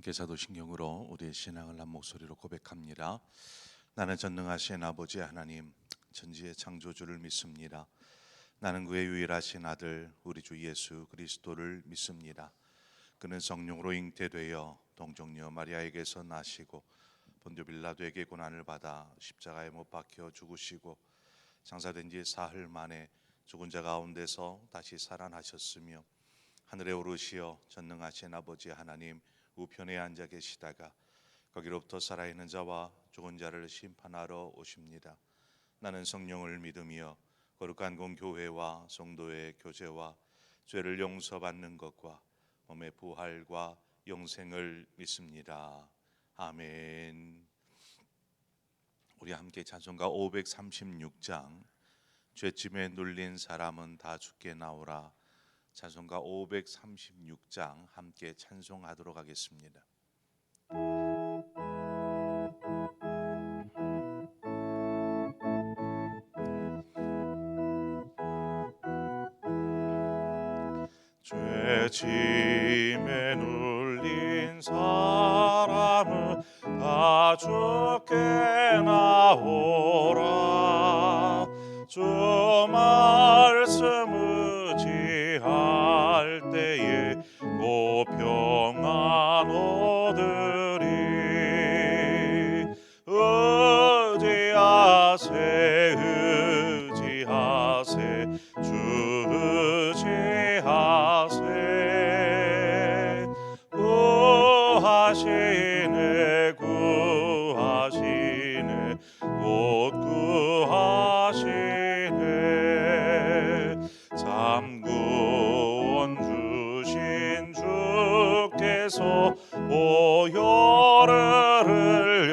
함께 사도신경으로 우리의 신앙을 한 목소리로 고백합니다. 나는 전능하신 아버지 하나님, 천지의 창조주를 믿습니다. 나는 그의 유일하신 아들 우리 주 예수 그리스도를 믿습니다. 그는 성령으로 잉태되어 동정녀 마리아에게서 나시고 본디오 빌라도에게 고난을 받아 십자가에 못 박혀 죽으시고 장사된 지 사흘 만에 죽은 자 가운데서 다시 살아나셨으며 하늘에 오르시어 전능하신 아버지 하나님 우편에 앉아 계시다가 거기로부터 살아있는 자와 죽은 자를 심판하러 오십니다. 나는 성령을 믿으며 거룩한 공교회와 성도의 교제와 죄를 용서받는 것과 몸의 부활과 영생을 믿습니다. 아멘. 우리 함께 찬송가 536장 죄짐에 눌린 사람은 다 죽게 나오라, 찬송가 536장 함께 찬송하도록 하겠습니다. 죄짐에 눌린 사람은 다 죽게 나오라. 주 말씀 의지할 때에 곧 평안 얻으리. 의지하세 의지하세 주 의지하세. 구하시네 구하시네 곧 구하시네. 잠구원 주신 주께서 보혈을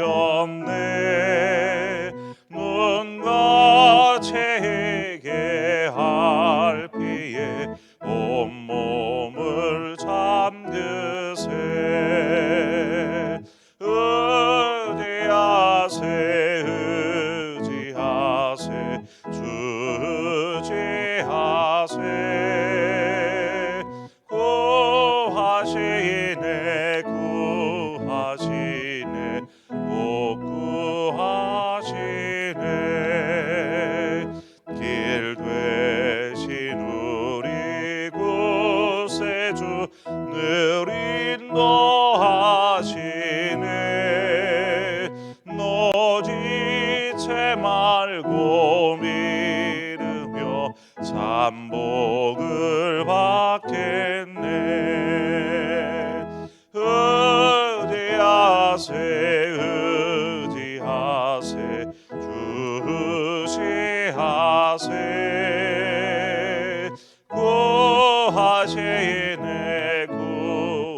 흘렸네. 눈같이 회개할 피에 온몸을 잠그세. 의지하세 의지하세 주 의지하세. 구하시네 구하시네 곧 구하시네. 길 되신 우리 구세주 늘 인도하시네. 노지체 말고 믿으며 참복을 받겠네. 의지하세 의지하세 주 의지하세. 구하시네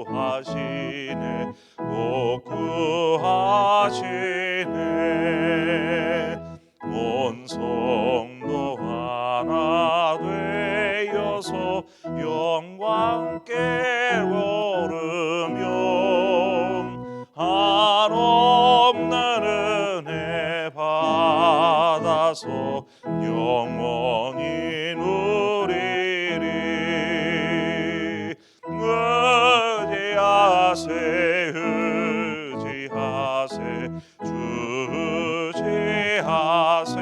구하시네 곧 구하시네. 온 성도 하나 되어서 영광께 오르며 한없는 은혜 받아서 영원히 누리리. 의지하세 의지하세 주 의지하세.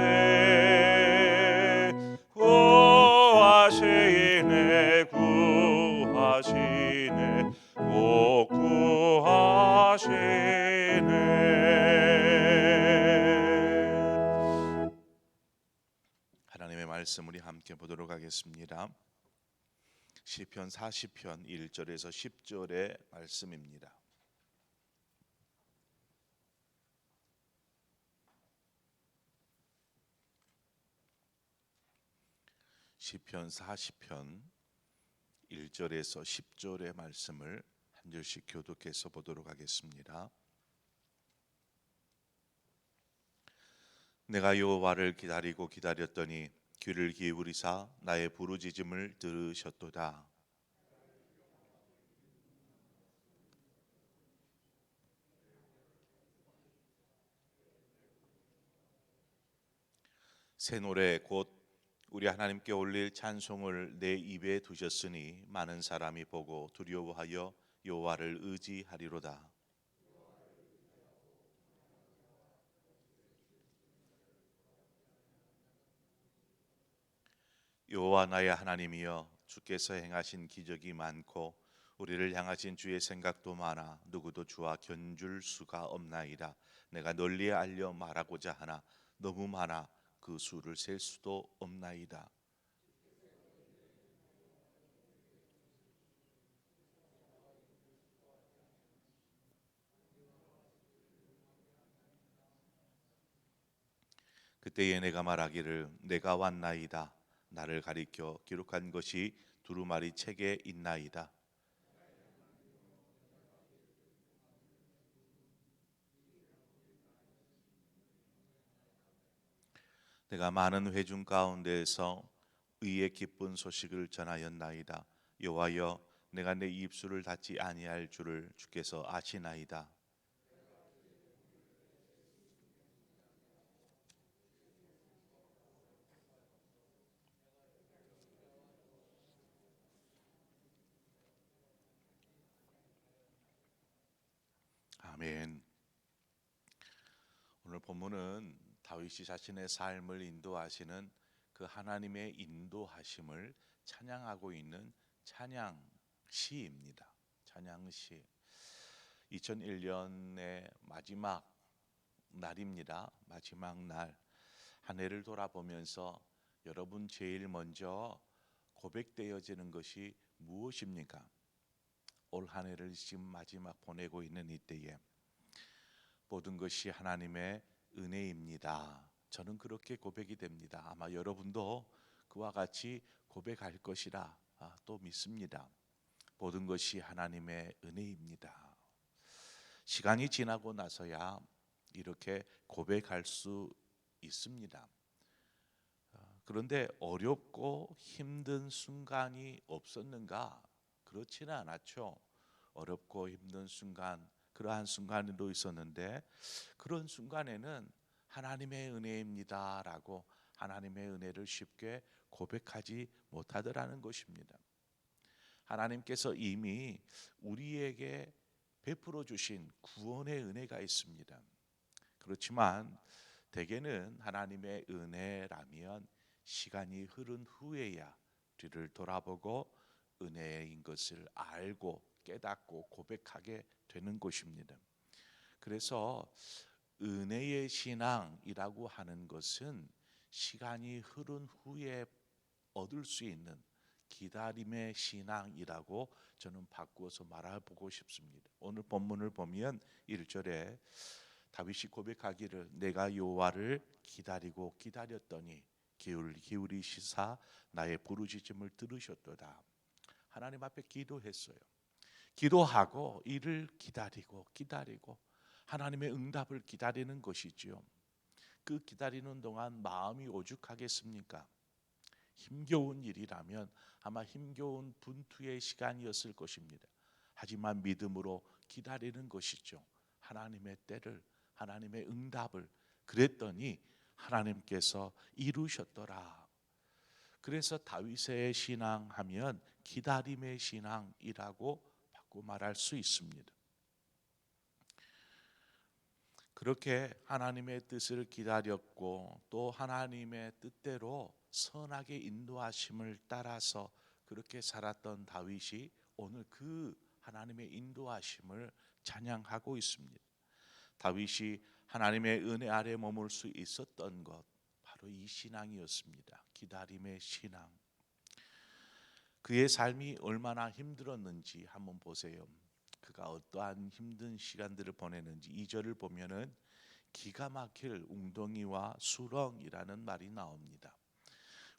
구하시네 구하시네 곧 구하시네. 하나님의 말씀 우리 함께 보도록 하겠습니다. 시편 40편 1절에서 10절의 말씀입니다. 시편 40편 1절에서 10절의 말씀을 한 절씩 교독해서 보도록 하겠습니다. 내가 여호와를 기다리고 기다렸더니 귀를 기울이사 나의 부르짖음을 들으셨도다. 새 노래 곧 우리 하나님께 올릴 찬송을 내 입에 두셨으니 많은 사람이 보고 두려워하여 여호와를 의지하리로다. 여호와 나의 하나님이여, 주께서 행하신 기적이 많고 우리를 향하신 주의 생각도 많아 누구도 주와 견줄 수가 없나이다. 내가 널리 알려 말하고자 하나 너무 많아 그 수를 셀 수도 없나이다. 그때에 내가 말하기를 내가 왔나이다. 나를 가리켜 기록한 것이 두루마리 책에 있나이다. 내가 많은 회중 가운데에서 의의 기쁜 소식을 전하였나이다. 여호와여, 내가 내 입술을 닫지 아니할 줄을 주께서 아시나이다. 아멘. 오늘 본문은 다윗이 자신의 삶을 인도하시는 그 하나님의 인도하심을 찬양하고 있는 찬양 시입니다. 찬양시. 2001년의 마지막 날입니다. 마지막 날. 한 해를 돌아보면서 여러분 제일 먼저 고백되어지는 것이 무엇입니까? 올 한 해를 지금 마지막 보내고 있는 이때에 모든 것이 하나님의 은혜입니다. 저는 그렇게 고백이 됩니다. 아마 여러분도 그와 같이 고백할 것이라 또 믿습니다. 모든 것이 하나님의 은혜입니다. 시간이 지나고 나서야 이렇게 고백할 수 있습니다. 그런데 어렵고 힘든 순간이 없었는가? 그렇지는 않았죠. 어렵고 힘든 순간, 그러한 순간도 있었는데 그런 순간에는 하나님의 은혜입니다라고 하나님의 은혜를 쉽게 고백하지 못하더라는 것입니다. 하나님께서 이미 우리에게 베풀어 주신 구원의 은혜가 있습니다. 그렇지만 대개는 하나님의 은혜라면 시간이 흐른 후에야 뒤를 돌아보고 은혜인 것을 알고 깨닫고 고백하게 되는 것입니다. 그래서 은혜의 신앙이라고 하는 것은 시간이 흐른 후에 얻을 수 있는 기다림의 신앙이라고 저는 바꾸어서 말해보고 싶습니다. 오늘 본문을 보면 1절에 다윗이 고백하기를 내가 여호와를 기다리고 기다렸더니 기울이시사 나의 부르짖음을 들으셨도다. 하나님 앞에 기도했어요. 기도하고 이를 기다리고 하나님의 응답을 기다리는 것이지요. 그 기다리는 동안 마음이 오죽하겠습니까? 힘겨운 일이라면 아마 힘겨운 분투의 시간이었을 것입니다. 하지만 믿음으로 기다리는 것이죠. 하나님의 때를, 하나님의 응답을. 그랬더니 하나님께서 이루셨더라. 그래서 다윗의 신앙하면 기다림의 신앙이라고 바꿔 말할 수 있습니다. 그렇게 하나님의 뜻을 기다렸고 또 하나님의 뜻대로 선하게 인도하심을 따라서 그렇게 살았던 다윗이 오늘 그 하나님의 인도하심을 찬양하고 있습니다. 다윗이 하나님의 은혜 아래 머물 수 있었던 것 바로 이 신앙이었습니다. 기다림의 신앙. 그의 삶이 얼마나 힘들었는지 한번 보세요. 그가 어떠한 힘든 시간들을 보내는지 2절을 보면은 기가 막힐 웅덩이와 수렁이라는 말이 나옵니다.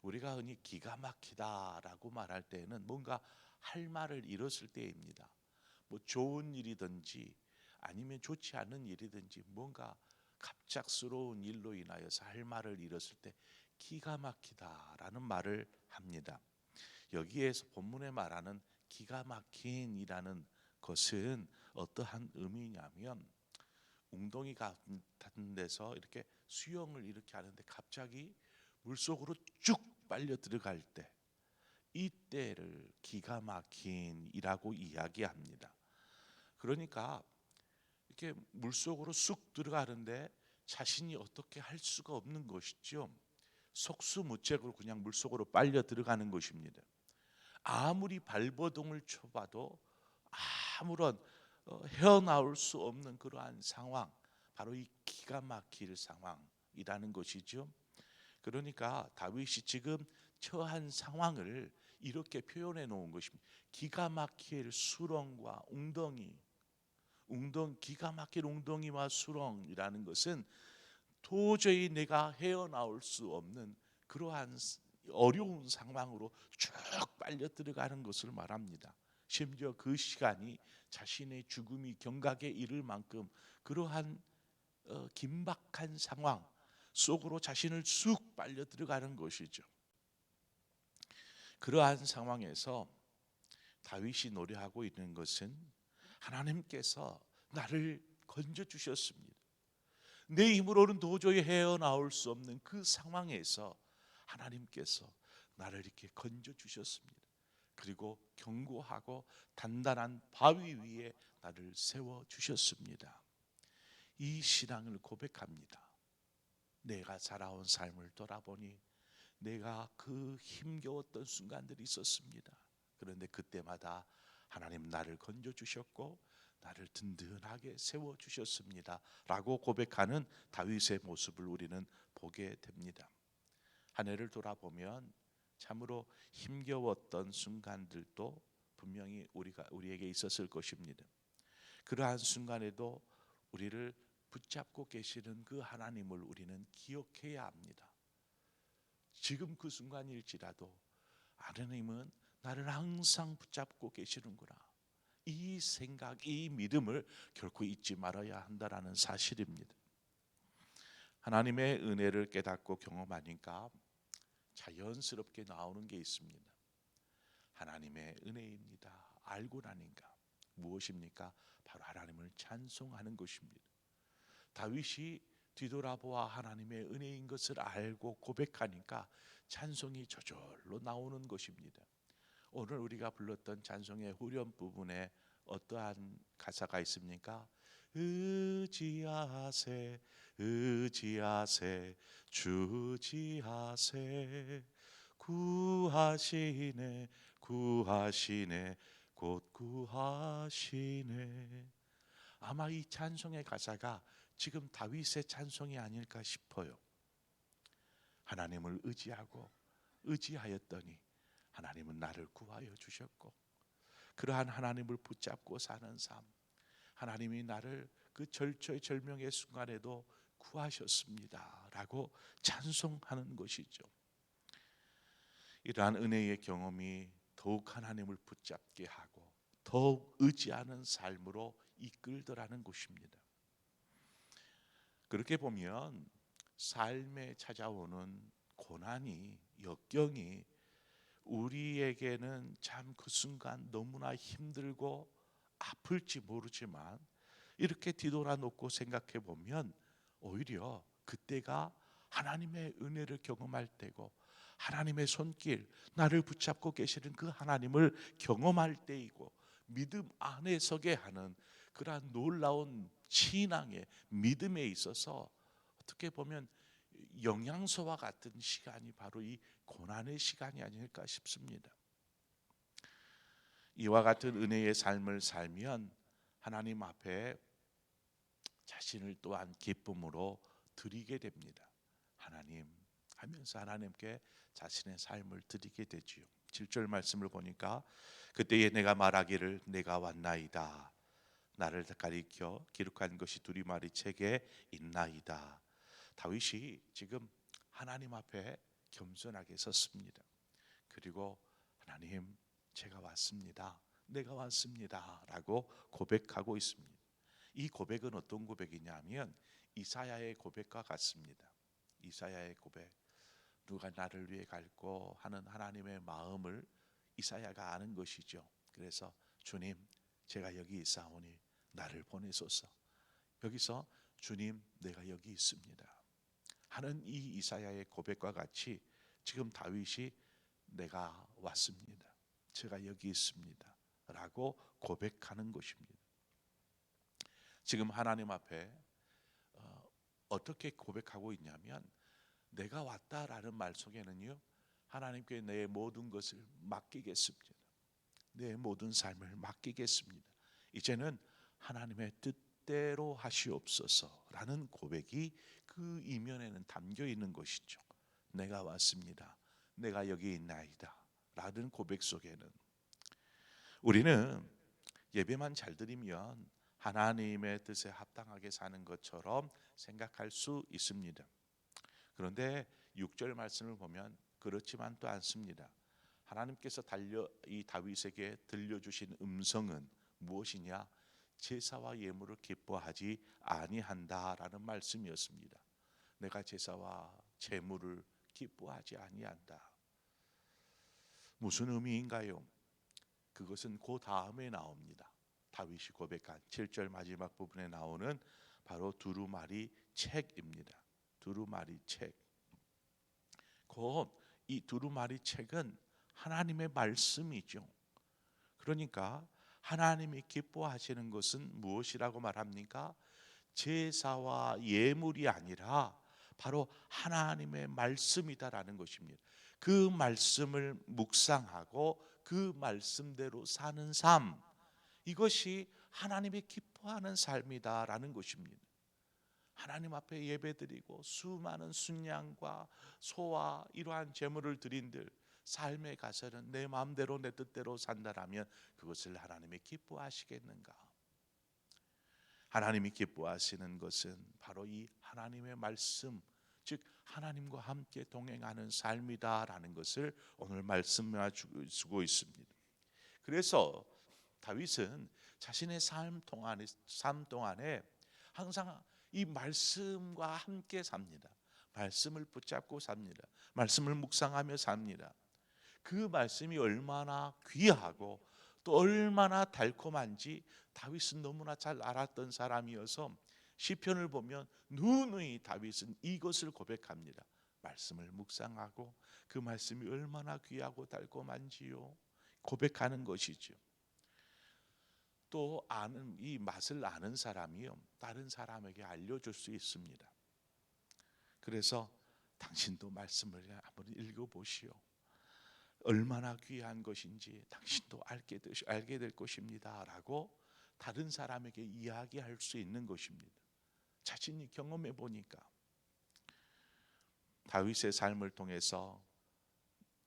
우리가 흔히 기가 막히다라고 말할 때는 뭔가 할 말을 잃었을 때입니다. 뭐 좋은 일이든지 아니면 좋지 않은 일이든지 뭔가 갑작스러운 일로 인하여서 할 말을 잃었을 때 기가 막히다라는 말을 합니다. 여기에서 본문에 말하는 기가 막힌이라는 것은 어떠한 의미냐면 웅덩이 같은 데서 이렇게 수영을 이렇게 하는데 갑자기 물속으로 쭉 빨려 들어갈 때 이때를 기가 막힌이라고 이야기합니다. 그러니까 이렇게 물속으로 쑥 들어가는데 자신이 어떻게 할 수가 없는 것이죠. 속수무책으로 그냥 물속으로 빨려 들어가는 것입니다. 아무리 발버둥을 쳐봐도 아무런 헤어나올 수 없는 그러한 상황, 바로 이 기가 막힐 상황이라는 것이죠. 그러니까 다윗이 지금 처한 상황을 이렇게 표현해 놓은 것입니다. 기가 막힐 수렁과 기가 막힐 웅덩이와 수렁이라는 것은 도저히 내가 헤어나올 수 없는 그러한 어려운 상황으로 쭉 빨려 들어가는 것을 말합니다. 심지어 그 시간이 자신의 죽음이 경각에 이를 만큼 그러한 긴박한 상황 속으로 자신을 쑥 빨려 들어가는 것이죠. 그러한 상황에서 다윗이 노래하고 있는 것은 하나님께서 나를 건져 주셨습니다. 내 힘으로는 도저히 헤어나올 수 없는 그 상황에서 하나님께서 나를 이렇게 건져 주셨습니다. 그리고 견고하고 단단한 바위 위에 나를 세워 주셨습니다. 이 신앙을 고백합니다. 내가 살아온 삶을 돌아보니 내가 그 힘겨웠던 순간들이 있었습니다. 그런데 그때마다 하나님 나를 건져 주셨고 나를 든든하게 세워 주셨습니다 라고 고백하는 다윗의 모습을 우리는 보게 됩니다. 한 해를 돌아보면 참으로 힘겨웠던 순간들도 분명히 우리에게 있었을 것입니다. 그러한 순간에도 우리를 붙잡고 계시는 그 하나님을 우리는 기억해야 합니다. 지금 그 순간일지라도 하나님은 나를 항상 붙잡고 계시는구나, 이 생각, 이 믿음을 결코 잊지 말아야 한다라는 사실입니다. 하나님의 은혜를 깨닫고 경험하니까 자연스럽게 나오는 게 있습니다. 하나님의 은혜입니다. 알고 나니까 무엇입니까? 바로 하나님을 찬송하는 것입니다. 다윗이 뒤돌아보아 하나님의 은혜인 것을 알고 고백하니까 찬송이 저절로 나오는 것입니다. 오늘 우리가 불렀던 찬송의 후렴 부분에 어떠한 가사가 있습니까? 의지하세 의지하세 주지하세 구하시네 구하시네 곧 구하시네. 아마 이 찬송의 가사가 지금 다윗의 찬송이 아닐까 싶어요. 하나님을 의지하였더니 하나님은 나를 구하여 주셨고, 그러한 하나님을 붙잡고 사는 삶, 하나님이 나를 그 절처절명의 순간에도 구하셨습니다 라고 찬송하는 것이죠. 이러한 은혜의 경험이 더욱 하나님을 붙잡게 하고 더욱 의지하는 삶으로 이끌더라는 것입니다. 그렇게 보면 삶에 찾아오는 고난이, 역경이 우리에게는 참 그 순간 너무나 힘들고 아플지 모르지만 이렇게 뒤돌아 놓고 생각해 보면 오히려 그때가 하나님의 은혜를 경험할 때고 하나님의 손길, 나를 붙잡고 계시는 그 하나님을 경험할 때이고 믿음 안에 서게 하는 그러한 놀라운 신앙의 믿음에 있어서 어떻게 보면 영양소와 같은 시간이 바로 이 고난의 시간이 아닐까 싶습니다. 이와 같은 은혜의 삶을 살면 하나님 앞에 자신을 또한 기쁨으로 드리게 됩니다. 하나님 하면서 하나님께 자신의 삶을 드리게 되지요. 7절 말씀을 보니까 그때에 내가 말하기를 내가 왔나이다. 나를 가리켜 기록한 것이 두리마리 책에 있나이다. 다윗이 지금 하나님 앞에 겸손하게 섰습니다. 그리고 하나님 제가 왔습니다. 내가 왔습니다 라고 고백하고 있습니다. 이 고백은 어떤 고백이냐면 이사야의 고백과 같습니다. 이사야의 고백, 누가 나를 위해 갈고 하는 하나님의 마음을 이사야가 아는 것이죠. 그래서 주님 제가 여기 있사오니 나를 보내소서. 여기서 주님 내가 여기 있습니다 하는 이 이사야의 고백과 같이 지금 다윗이 내가 왔습니다, 제가 여기 있습니다 라고 고백하는 것입니다. 지금 하나님 앞에 어떻게 고백하고 있냐면 내가 왔다라는 말 속에는요, 하나님께 내 모든 것을 맡기겠습니다. 내 모든 삶을 맡기겠습니다. 이제는 하나님의 뜻대로 하시옵소서라는 고백이 그 이면에는 담겨 있는 것이죠. 내가 왔습니다. 내가 여기 있나이다 라는 고백 속에는 우리는 예배만 잘 드리면 하나님의 뜻에 합당하게 사는 것처럼 생각할 수 있습니다. 그런데 6절 말씀을 보면 그렇지만 또 않습니다. 하나님께서 이 다윗에게 들려주신 음성은 무엇이냐? 제사와 예물을 기뻐하지 아니한다라는 말씀이었습니다. 내가 제사와 제물을 기뻐하지 아니한다. 무슨 의미인가요? 그것은 그 다음에 나옵니다. 다윗이 고백한 7절 마지막 부분에 나오는 바로 두루마리 책입니다. 두루마리 책. 곧 이 두루마리 책은 하나님의 말씀이죠. 그러니까 하나님이 기뻐하시는 것은 무엇이라고 말합니까? 제사와 예물이 아니라 바로 하나님의 말씀이다라는 것입니다. 그 말씀을 묵상하고 그 말씀대로 사는 삶, 이것이 하나님이 기뻐하는 삶이다라는 것입니다. 하나님 앞에 예배드리고 수많은 순양과 소와 이러한 제물을 드린들 삶에 가서는 내 마음대로 내 뜻대로 산다라면 그것을 하나님이 기뻐하시겠는가? 하나님이 기뻐하시는 것은 바로 이 하나님의 말씀, 즉 하나님과 함께 동행하는 삶이다라는 것을 오늘 말씀해 주고 있습니다. 그래서 다윗은 자신의 삶 동안에 항상 이 말씀과 함께 삽니다. 말씀을 붙잡고 삽니다. 말씀을 묵상하며 삽니다. 그 말씀이 얼마나 귀하고 또 얼마나 달콤한지 다윗은 너무나 잘 알았던 사람이어서 시편을 보면 누누이 다윗은 이것을 고백합니다. 말씀을 묵상하고 그 말씀이 얼마나 귀하고 달콤한지요. 고백하는 것이죠. 또 이 맛을 아는 사람이요, 다른 사람에게 알려줄 수 있습니다. 그래서 당신도 말씀을 한번 읽어보시오. 얼마나 귀한 것인지 당신도 알게 될 것입니다 라고 다른 사람에게 이야기할 수 있는 것입니다. 자신이 경험해 보니까 다윗의 삶을 통해서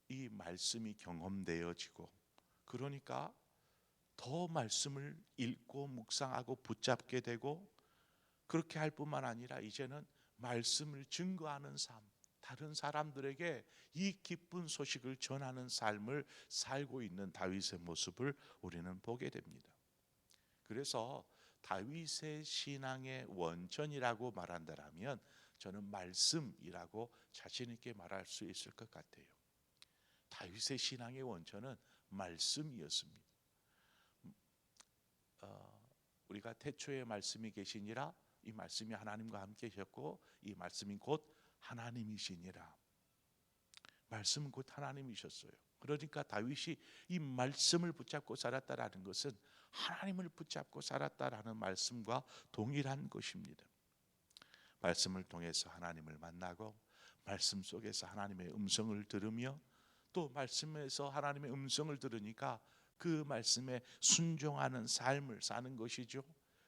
이 말씀이 경험되어지고, 그러니까 더 말씀을 읽고 묵상하고 붙잡게 되고, 그렇게 할 뿐만 아니라 이제는 말씀을 증거하는 삶, 다른 사람들에게 이 기쁜 소식을 전하는 삶을 살고 있는 다윗의 모습을 우리는 보게 됩니다. 그래서 다윗의 신앙의 원천이라고 말한다면 저는 말씀이라고 자신 있게 말할 수 있을 것 같아요. 다윗의 신앙의 원천은 말씀이었습니다. 우리가 태초에 말씀이 계시니라, 이 말씀이 하나님과 함께 계셨고 이 말씀이 곧 하나님이시니라. 말씀은 곧 하나님이셨어요. 그러니까 다윗이 이 말씀을 붙잡고 살았다라는 것은 하나님을 붙잡고 살았다라는 말씀과 동일한 것입니다. 말씀을 통해서 하나님을 만나고 말씀 속에서 하나님의 음성을 들으며 또 말씀에서 하나님의 음성을 들으니까 그 말씀에 순종하는 삶을 사는 것이죠.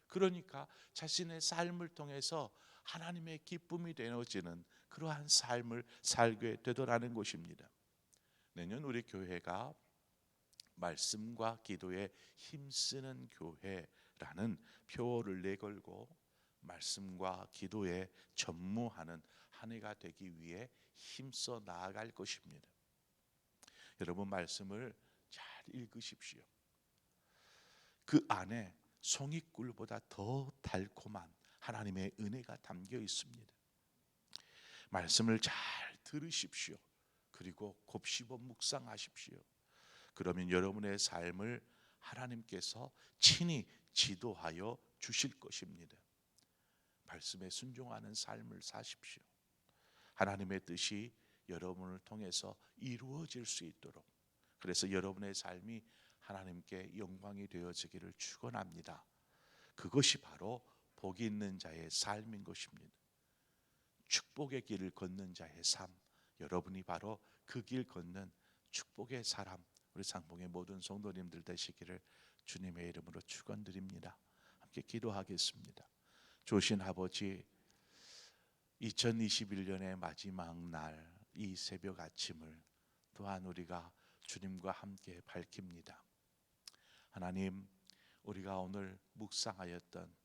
그러니까 자신의 삶을 통해서 하나님의 기쁨이 되어지는 그러한 삶을 살게 되더라는 것입니다. 내년 우리 교회가 말씀과 기도에 힘쓰는 교회라는 표어를 내걸고 말씀과 기도에 전무하는 한 해가 되기 위해 힘써 나아갈 것입니다. 여러분 말씀을 잘 읽으십시오. 그 안에 송이꿀보다 더 달콤한 하나님의 은혜가 담겨 있습니다. 말씀을 잘 들으십시오. 그리고 곱씹어 묵상하십시오. 그러면 여러분의 삶을 하나님께서 친히 지도하여 주실 것입니다. 말씀에 순종하는 삶을 사십시오. 하나님의 뜻이 여러분을 통해서 이루어질 수 있도록, 그래서 여러분의 삶이 하나님께 영광이 되어지기를 축원합니다. 그것이 바로 복 있는 자의 삶인 것입니다. 축복의 길을 걷는 자의 삶, 여러분이 바로 그 길 걷는 축복의 사람, 우리 상봉의 모든 성도님들 되시기를 주님의 이름으로 축원드립니다. 함께 기도하겠습니다. 좋으신 아버지, 2021년의 마지막 날 이 새벽 아침을 또한 우리가 주님과 함께 밝힙니다. 하나님, 우리가 오늘 묵상하였던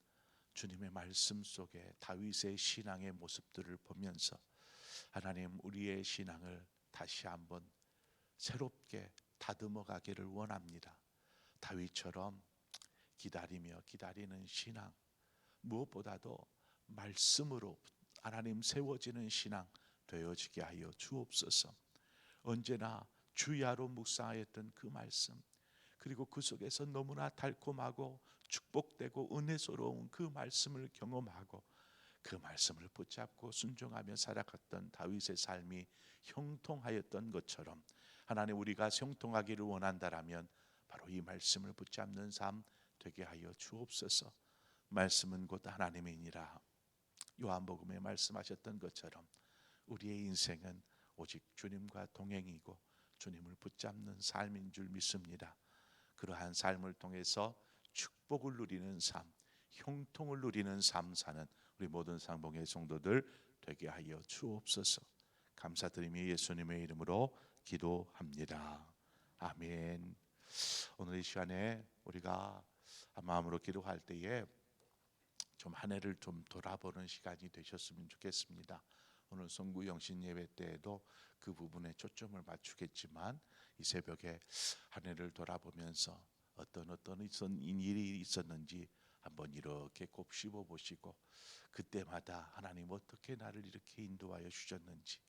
주님의 말씀 속에 다윗의 신앙의 모습들을 보면서 하나님, 우리의 신앙을 다시 한번 새롭게 다듬어 가기를 원합니다. 다윗처럼 기다리며 기다리는 신앙, 무엇보다도 말씀으로 하나님 세워지는 신앙 되어지게 하여 주옵소서. 언제나 주야로 묵상하였던 그 말씀, 그리고 그 속에서 너무나 달콤하고 축복되고 은혜스러운 그 말씀을 경험하고 그 말씀을 붙잡고 순종하며 살아갔던 다윗의 삶이 형통하였던 것처럼 하나님, 우리가 형통하기를 원한다라면 바로 이 말씀을 붙잡는 삶 되게 하여 주옵소서. 말씀은 곧 하나님이니라. 요한복음에 말씀하셨던 것처럼 우리의 인생은 오직 주님과 동행이고 주님을 붙잡는 삶인 줄 믿습니다. 그러한 삶을 통해서 축복을 누리는 삶, 형통을 누리는 삶 사는 우리 모든 상봉의 성도들 되게 하여 주옵소서. 감사드리며 예수님의 이름으로 기도합니다. 아멘. 오늘 이 시간에 우리가 한 마음으로 기도할 때에 좀 한 해를 좀 돌아보는 시간이 되셨으면 좋겠습니다. 오늘 성구 영신 예배 때에도 그 부분에 초점을 맞추겠지만 이 새벽에 한 해를 돌아보면서 어떤 일이 있었는지 한번 이렇게 곱씹어 보시고 그때마다 하나님 어떻게 나를 이렇게 인도하여 주셨는지,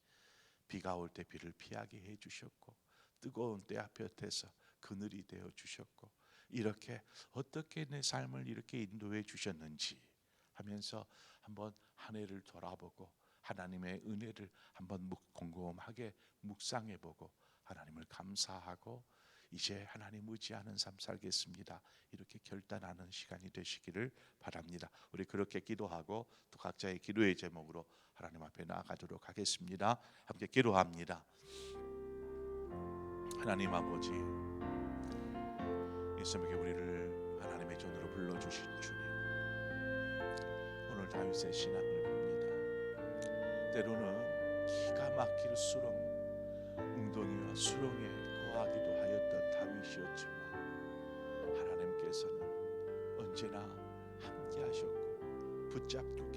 비가 올 때 비를 피하게 해 주셨고 뜨거운 때 앞에서 그늘이 되어 주셨고 이렇게 어떻게 내 삶을 이렇게 인도해 주셨는지 하면서 한번 한 해를 돌아보고 하나님의 은혜를 한번 곰곰하게 묵상해보고 하나님을 감사하고 이제 하나님 의지하는 삶 살겠습니다, 이렇게 결단하는 시간이 되시기를 바랍니다. 우리 그렇게 기도하고 또 각자의 기도의 제목으로 하나님 앞에 나아가도록 하겠습니다. 함께 기도합니다. 하나님 아버지, 이 새벽에 우리를 하나님의 전으로 불러주신 주님, 오늘 다윗의 신앙을 봅니다. 때로는 기가 막힐 수렁, 웅덩이와 수렁에 거하기도 하였던 다윗이었지만 하나님께서는 언제나 함께 하셨고 붙잡고